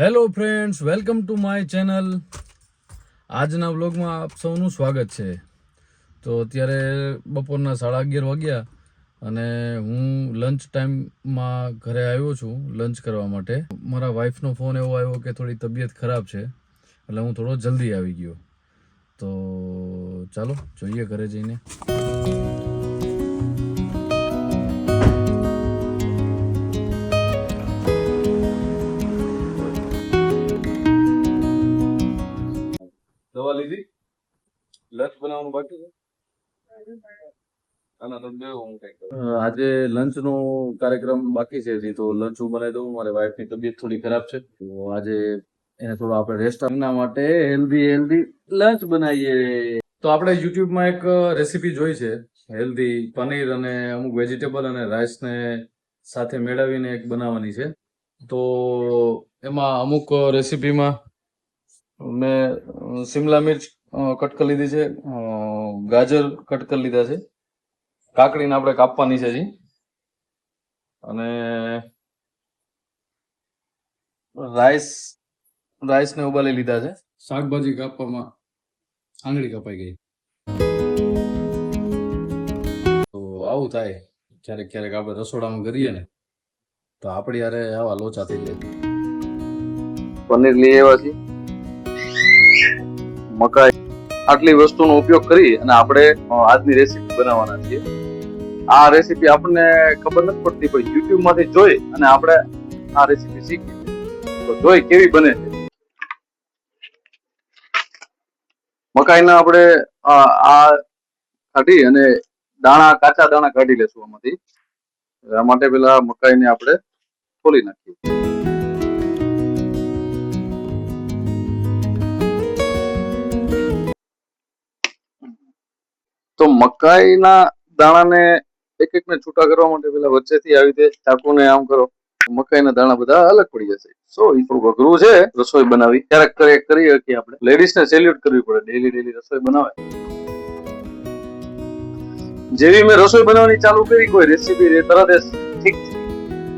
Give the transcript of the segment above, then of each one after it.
Hello friends, welcome to my channel. આજના વ્લોગમાં આપ સૌનું સ્વાગત છે. તો અત્યારે બપોરના 11:30 વાગ્યા અને હું લંચ ટાઈમમાં ઘરે આવ્યો છું લંચ કરવા માટે. મારા વાઈફનો ફોન એવો આવ્યો કે થોડી તબિયત ખરાબ છે, એટલે હું થોડો જલ્દી આવી ગયો. તો ચાલો જોઈએ ઘરે જઈને. દવા લીધી? લંચ બનાવવાનું બાકી છે? આજે લંચનો કાર્યક્રમ બાકી છે, હજી તો લંચ હું બનાવી દઉં. મારી વાઈફની તબિયત થોડી ખરાબ છે, તો આજે એને થોડો આપણે રેસ્ટ આપવા માટે હેલ્ધી લંચ બનાવીએ. તો આપણે યુટ્યુબમાં એક રેસીપી જોઈ છે હેલ્ધી પનીર અને અમુક વેજીટેબલ અને રાઈસને સાથે મેળવીને એક બનાવવાની છે. તો એમાં અમુક રેસીપીમાં મેં શિમલા મિર્ચ કટ કરી લીધી છે, ગાજર કટ કરી લીધા છે, કાકડીને આપણે કાપવાની છે હજી, અને રાઈસને ઉબાલી લીધા છે. શાકભાજી કાપવામાં આંગળી કપાઈ ગઈ. તો આવું થાય ક્યારેક ક્યારેક આપણે રસોડામાં કરીએ ને, તો આપણી યારે આવા લોચા થઈ જાય. પનીર લઈ આવ્યા છીએ, મકાઈ, આટલી વસ્તુનો ઉપયોગ કરી અને આપણે આજની રેસીપી બનાવવાના છીએ. આ રેસીપી આપણને ખબર નથી પડતી, પણ યુટ્યુબ માંથી જોઈ અને આપણે આ રેસીપી શીખી. તો જોઈ કેવી બને છે. મકાઈના આપણે આ કાઢી અને કાચા દાણા કાઢી લેશું આમાંથી. આ માટે પેલા મકાઈને આપણે ખોલી નાખીએ. તો મકાઈના દાણાને એક એકને છૂટા કરવા માટે પેલા વચ્ચેથી આવી રીતે ચાકુને આમ કરો, મકાઈના દાણા બધા અલગ પડી જશે. થોડું અઘરું છે રસોઈ બનાવી, ક્યારેક કરી શકીએ આપણે. લેડીઝને સેલ્યુટ કરવી પડે, ડેલી રસોઈ બનાવે. જેવી મેં રસોઈ બનાવવાની ચાલુ કરી, કોઈ રેસીપી તરત ઠીક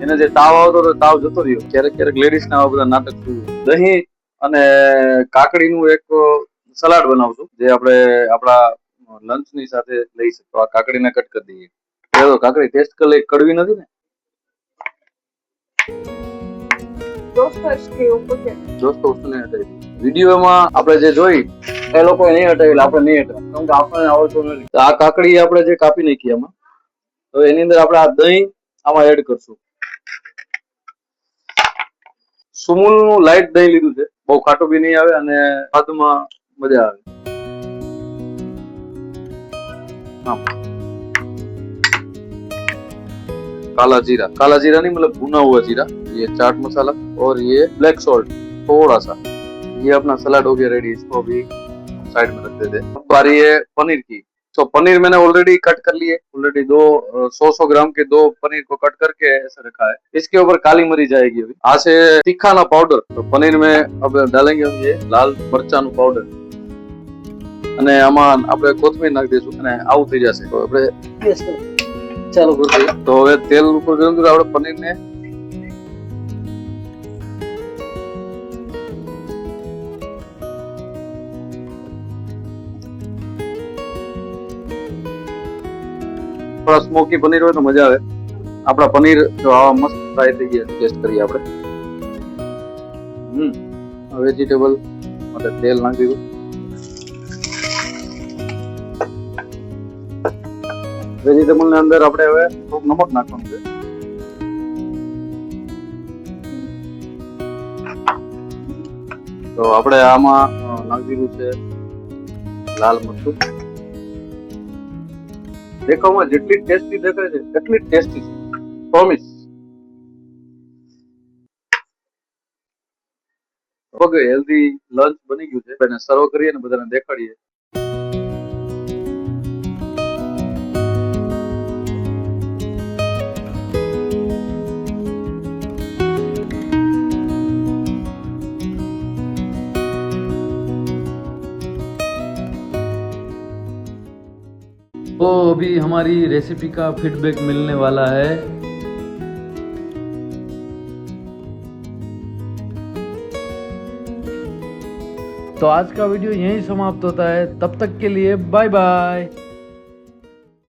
એને જે તાવ આવતો હતો તાવ જતો રહ્યો. ક્યારેક લેડીઝને આવા બધા નાટક જોયું. દહીં અને કાકડીનું એક સલાડ બનાવશું, જે આપણે આપણા લંચ ની સાથે લઈ શકતો. આ કાકડીને કટ કરી દઈએ. કાકડી ટેસ્ટ કરી લઈ, કડવી નથી ને? દોસ્તો વિડીયોમાં આપણે જે જોઈ એ લોકો નહીં હટાવી, આપણે નહીં હટાવી, કેમ કે આપણને આવડતું નથી. આ કાકડી આપણે જે કાપી નાખી એમાં, તો એની અંદર આપણે આ દહીં આમાં એડ કરશું. સુમૂલ નું લાઈટ દહીં લીધું છે, બહુ ખાટું બી નહીં આવે અને સ્વાદમાં મજા આવે. काला जीरा नहीं मतलब भुना हुआ जीरा, ये चाट मसाला और ये ब्लैक सॉल्ट थोड़ा सा. ये अपना सलाद हो गया रेडी. इसको अभी साइड में रख देते हैं. अब बारी है पनीर की. तो पनीर मैंने ऑलरेडी कट कर लिए. ऑलरेडी 100 ग्राम के 2 पनीर को कट करके ऐसे रखा है. इसके ऊपर काली मरी जाएगी. अभी आज से तीखा ना पाउडर. तो पनीर में अब डालेंगे हम ये लाल मरचा નું पाउडर, અને આમાં આપણે કોથમીર નાખી દઈશું અને આવું થઈ જશે. તો આપણે ચાલો કરીએ. તો હવે તેલ ઉપર ગરમ કરી આપણે પનીરને થોડા સ્મોકી પનીર હોય તો મજા આવે. આપણા પનીર જો આવા મસ્ત ફ્રાય થઈ ગયા, ટેસ્ટ કરીએ આપણે. વેજીટેબલ માટે તેલ નાખી દીધું. વેજીટેબલ ને અંદર આપણે હવે થોડુંક નમક નાખવાનું છે. તો આપણે આમાં નાખી દીધું છે લાલ મરચું. દેખાવમાં જેટલી ટેસ્ટી દેખાય છે એટલી ટેસ્ટી છે, પ્રોમિસ. ઓકે, હેલ્ધી લંચ બની ગયું છે. એને સર્વ કરીએ ને બધાને દેખાડીએ. तो अभी हमारी रेसिपी का फीडबैक मिलने वाला है. तो आज का वीडियो यहीं समाप्त होता है, तब तक के लिए बाय बाय।